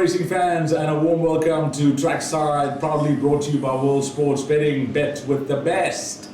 racing fans, and a warm welcome to Trackside, proudly brought to you by World Sports Betting. Bet with the best.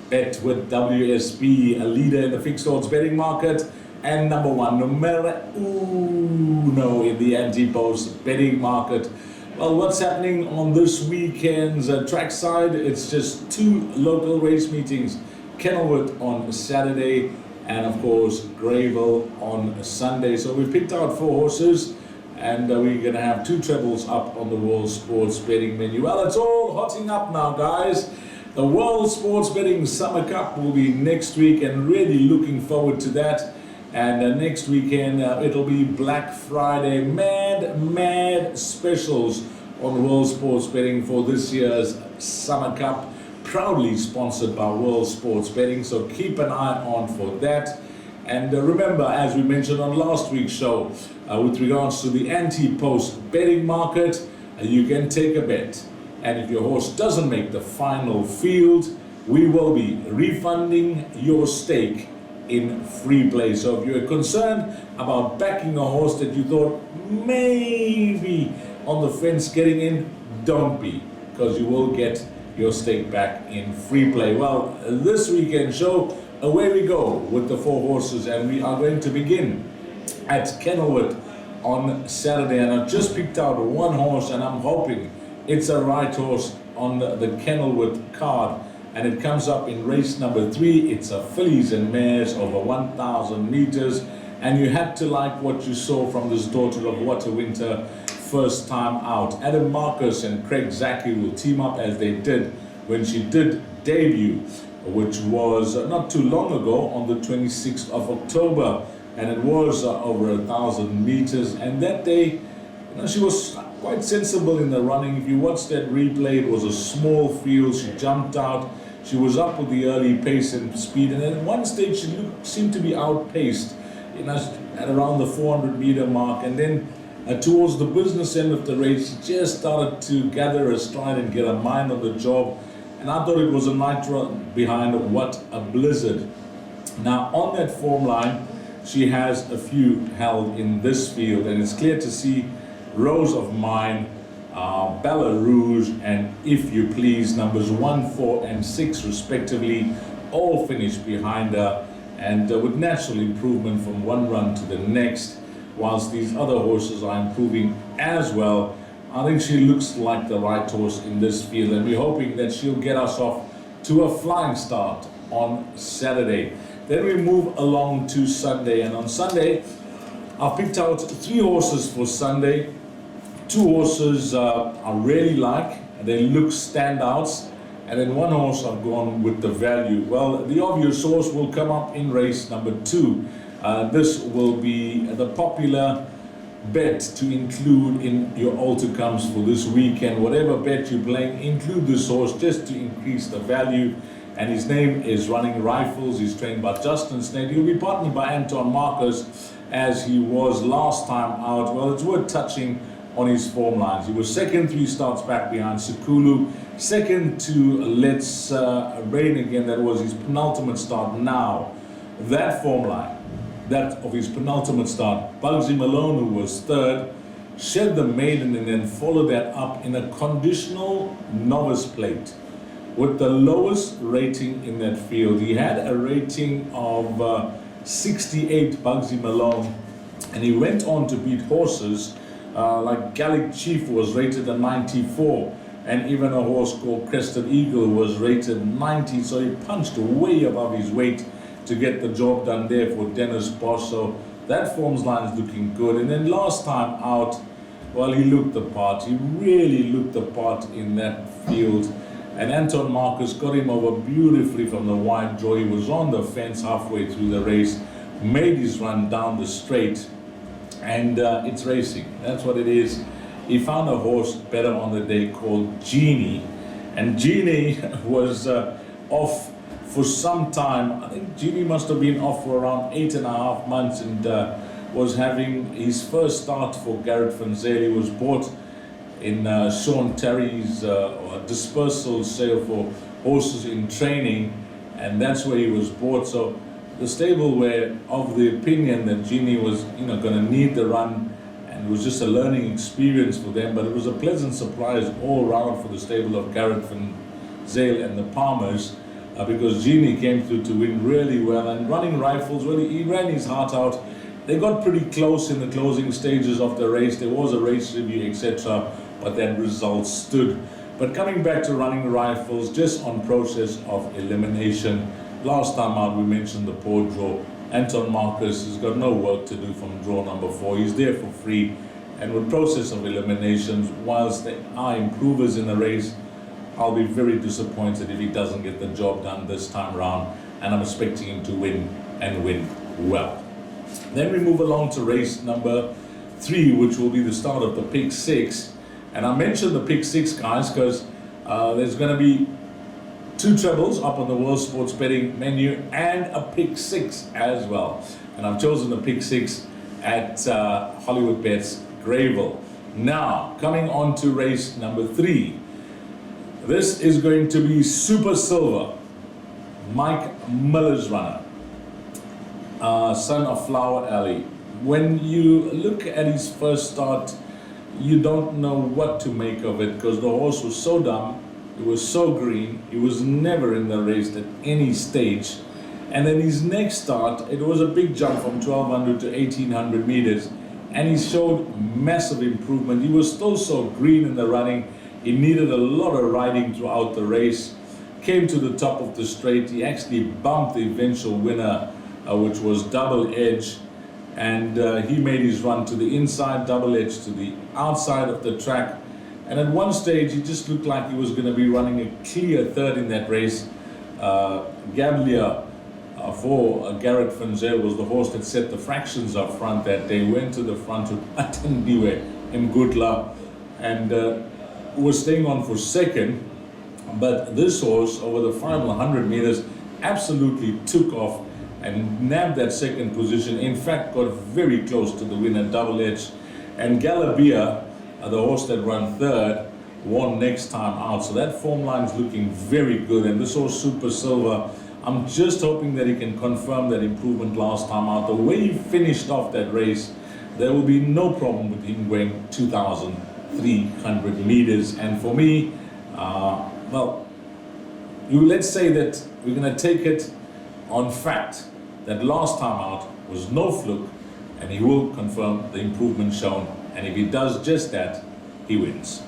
Bet with WSB, a leader in the fixed odds betting market and number one, numero uno in the anti-post betting market. Well, what's happening on this weekend's Trackside? It's just two local race meetings, Kenilworth on Saturday and of course Greyville on Sunday. So we picked out four horses, and we're going to have two trebles up on the World Sports Betting menu. Well, it's all hotting up now, guys. The World Sports Betting Summer Cup will be next week, and really looking forward to that. And next weekend, it'll be Black Friday. Mad specials on World Sports Betting for this year's Summer Cup, proudly sponsored by World Sports Betting. So keep an eye on for that. And remember, as we mentioned on last week's show, with regards to the anti-post betting market, you can take a bet. And if your horse doesn't make the final field, we will be refunding your stake in free play. So if you're concerned about backing a horse that you thought maybe on the fence getting in, don't be, because you will get your stake back in free play. Well, this weekend show, away we go with the four horses, and we are going to begin at Kenilworth on Saturday. And I've just picked out one horse, and I'm hoping it's a right horse on the Kenilworth card, and it comes up in race number 3. It's a fillies and mares over 1,000 meters, and you had to like what you saw from this daughter of Waterwinter first time out. Adam Marcus and Craig Zaki will team up as they did when she did debut, which was not too long ago on the 26th of October, and it was over 1,000 meters. And that day, she was quite sensible in the running. If you watched that replay, it was a small field. She jumped out. She was up with the early pace and speed, and then at one stage she seemed to be outpaced, at around the 400-meter mark. And then towards the business end of the race, she just started to gather her stride and get her mind on the job. And I thought it was a night run behind What a Blizzard. Now, on that form line, she has a few held in this field, and it's clear to see Rose of Mine, Bella Rouge, and If You Please, numbers 1, 4, and 6 respectively, all finished behind her, and with natural improvement from one run to the next, whilst these other horses are improving as well. I think she looks like the right horse in this field, and we're hoping that she'll get us off to a flying start on Saturday. Then we move along to Sunday, and on Sunday I've picked out 3 horses for Sunday. 2 horses I really like, and they look standouts, and then 1 horse I've gone with the value. Well, the obvious horse will come up in race number 2. This will be the popular bet to include in your all-to-comes for this weekend. Whatever bet you're playing, include this horse just to increase the value. And his name is Running Rifles. He's trained by Justin Snade. He'll be partnered by Anton Marcus, as he was last time out. Well, it's worth touching on his form lines. He was second 3 starts back behind Sekulu, second to Let's Rain Again. That was his penultimate start. Now, that form line, that of his penultimate start, Bugsy Malone, who was third, shed the maiden and then followed that up in a conditional novice plate with the lowest rating in that field. He had a rating of 68, Bugsy Malone, and he went on to beat horses like Gallic Chief was rated a 94, and even a horse called Crested Eagle was rated 90, so he punched way above his weight to get the job done there for Dennis Bosch. So that forms line is looking good. And then last time out, well, he looked the part. He really looked the part in that field. And Anton Marcus got him over beautifully from the wide draw. He was on the fence halfway through the race, made his run down the straight, and it's racing. That's what it is. He found a horse better on the day called Genie, and Genie was off for some time. I think Genie must have been off for around 8.5 months, and was having his first start for Garrett Fanzeli. He was bought in Sean Terry's dispersal sale for horses in training, and that's where he was bought. So the stable were of the opinion that Genie was going to need the run, and and it was just a learning experience for them, but it was a pleasant surprise all round for the stable of Garrett van Zyl and the Palmers, because Genie came through to win really well, and Running Rifles, well, he ran his heart out. They got pretty close in the closing stages of the race. There was a race review, etc., but then results stood. But coming back to Running Rifles, just on process of elimination, last time out we mentioned the poor draw. Anton Marcus has got no work to do from draw number 4. He's there for free, and with process of eliminations, whilst there are improvers in the race, I'll be very disappointed if he doesn't get the job done this time around, and I'm expecting him to win and win well. Then we move along to race number 3, which will be the start of the Pick 6. And I mentioned the Pick 6, guys, because there's going to be 2 trebles up on the World Sports Betting menu and a Pick 6 as well. And I've chosen the Pick 6 at Hollywood Bets Greyville. Now, coming on to race number 3. This is going to be Super Silver, Mike Miller's runner, son of Flower Alley. When you look at his first start, you don't know what to make of it, because the horse was so dumb, it was so green, he was never in the race at any stage. And then his next start, it was a big jump from 1200 to 1800 meters, and he showed massive improvement. He was still so green in the running, he needed a lot of riding throughout the race. Came to the top of the straight, he actually bumped the eventual winner, which was Double Edge, and he made his run to the inside, Double Edge to the outside of the track, and at one stage he just looked like he was going to be running a clear third in that race. Gablia for Garrett van Zyl was the horse that set the fractions up front that day, went to the front with Atendiwe Mgutla, and was staying on for second. But this horse, over the final 100 meters, absolutely took off and nabbed that second position. In fact, got very close to the winner, Double Edge. And Galabia, the horse that ran third, won next time out. So that form line is looking very good. And this horse, Super Silver, I'm just hoping that he can confirm that improvement last time out. The way he finished off that race, there will be no problem with him going 2,300 meters. And for me, well, let's say that we're going to take it on fact that last time out was no fluke, and he will confirm the improvement shown, and if he does just that, he wins.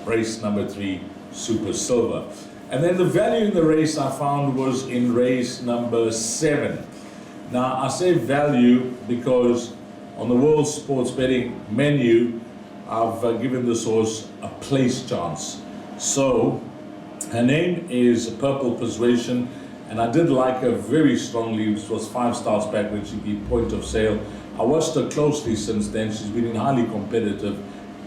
Race number 3, Super Silver. And then the value in the race I found was in race number 7. Now I say value because on the World Sports Betting menu, I've given this horse a place chance. So her name is Purple Persuasion, and I did like her very strongly. This was 5 starts back when she beat Point of Sale. I watched her closely since then. She's been in highly competitive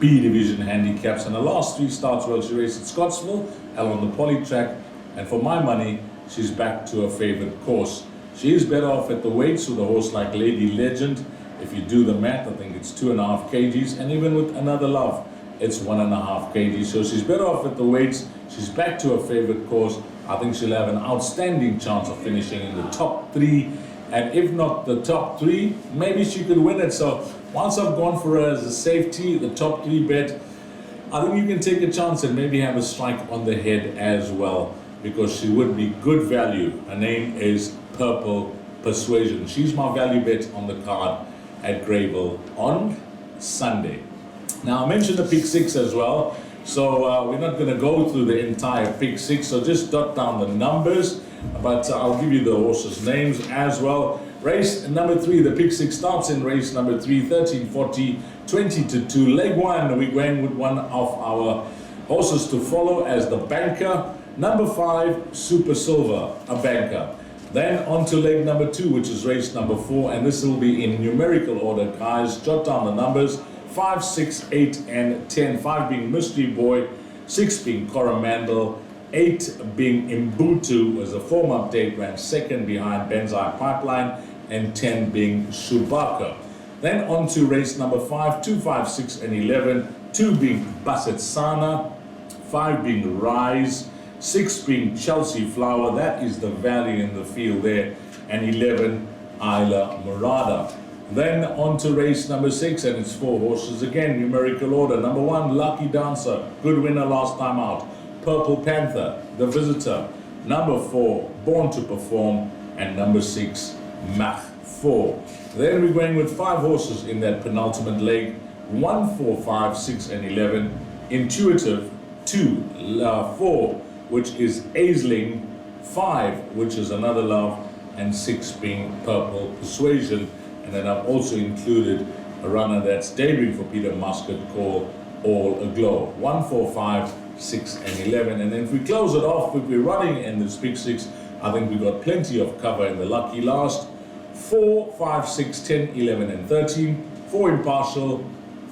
B division handicaps, and the last 3 starts, well, she raced at Scottsville, held on the poly track, and for my money, she's back to her favorite course. She is better off at the weights with a horse like Lady Legend. If you do the math, I think it's 2.5 kgs, and even with Another Love, it's 1.5 kg. So she's better off at the weights. She's back to her favorite course. I think she'll have an outstanding chance of finishing in the top 3. And if not the top 3, maybe she could win it. So once I've gone for her as a safety, the top 3 bet, I think you can take a chance and maybe have a strike on the head as well, because she would be good value. Her name is Purple Persuasion. She's my value bet on the card at Greyville on Sunday. Now I mentioned the Pick 6 as well, so we're not going to go through the entire Pick 6, so just jot down the numbers, but I'll give you the horses' names as well. Race number 3, the Pick 6 starts in race number 3, 1340, 20-2. Leg 1, we're going with one of our horses to follow as the banker. Number 5, Super Silver, a banker. Then on to leg number 2, which is race number 4, and this will be in numerical order, guys. Jot down the numbers: 5, 6, 8, and 10. 5 being Mystery Boy, 6 being Coromandel, 8 being Imbutu, was a form update, ran second behind Benzai Pipeline, and 10 being Shubaka. Then on to race number 5, 2, 5, 6, and 11. 2 being Basset Sana, 5 being Rise, 6 being Chelsea Flower, that is the value in the field there, and 11 Isla Murada. Then on to race number 6, and it's 4 horses again, numerical order. Number 1, Lucky Dancer, good winner last time out. Purple Panther, the visitor. Number 4, Born to Perform, and number 6, Mach 4. Then we're going with 5 horses in that penultimate leg. 1, 4, 5, 6, and 11. Intuitive, 2, 4, which is Aisling, 5, which is Another Love, and 6 being Purple Persuasion. And then I've also included a runner that's debuting for Peter Muscat called All Aglow. 1, 4, 5, 6, and 11. And then if we close it off, if we're running in this Big 6, I think we've got plenty of cover in the lucky last. 4, 5, 6, 10, 11, and 13. 4 Impartial,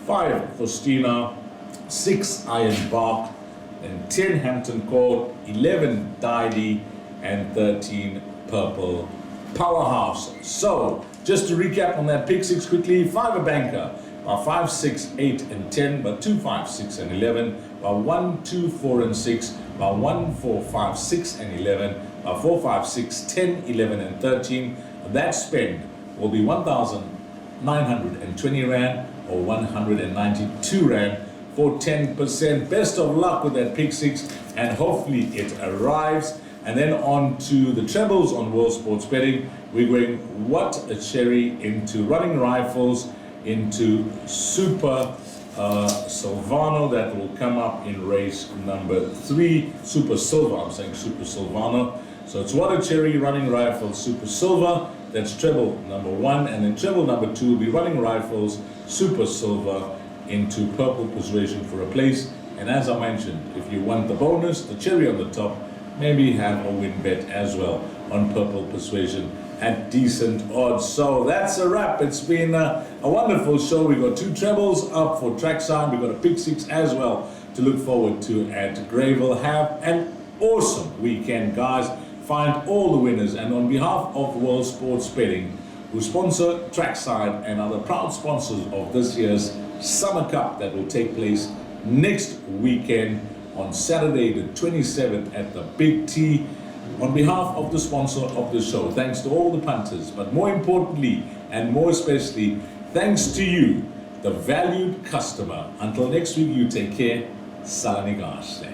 5 Faustina, 6 Iron Bark, and 10 Hampton Court, 11 Didy, and 13 Purple Powerhouse. So, just to recap on that pick 6 quickly, 5 a banker, by 5, 6, 8, and 10, by 2, 5, 6, and 11, by 1, 2, 4, and 6, by 1, 4, 5, 6, and 11, by 4, 5, 6, 10, 11, and 13. That spend will be 1,920 Rand or 192 Rand for 10%. Best of luck with that pick 6, and hopefully it arrives. And then on to the trebles on World Sports Betting. We're going What a Cherry into Running Rifles, into Super Silvano, that will come up in race number 3. Super Silver, I'm saying Super Silvano. So it's What a Cherry, Running Rifles, Super Silver. That's treble number 1. And then treble number 2 will be Running Rifles, Super Silver, into Purple Persuasion for a place. And as I mentioned, if you want the bonus, the cherry on the top, maybe have a win bet as well on Purple Persuasion at decent odds. So that's a wrap. It's been a wonderful show. We've got 2 trebles up for Trackside. We've got a pick 6 as well to look forward to at Greyville. Have an awesome weekend, guys. Find all the winners. And on behalf of World Sports Betting, who sponsor Trackside and are the proud sponsors of this year's Summer Cup that will take place next weekend on Saturday the 27th at the Big T. On behalf of the sponsor of the show, thanks to all the punters, but more importantly and more especially, thanks to you, the valued customer. Until next week, you take care. Salanigashe.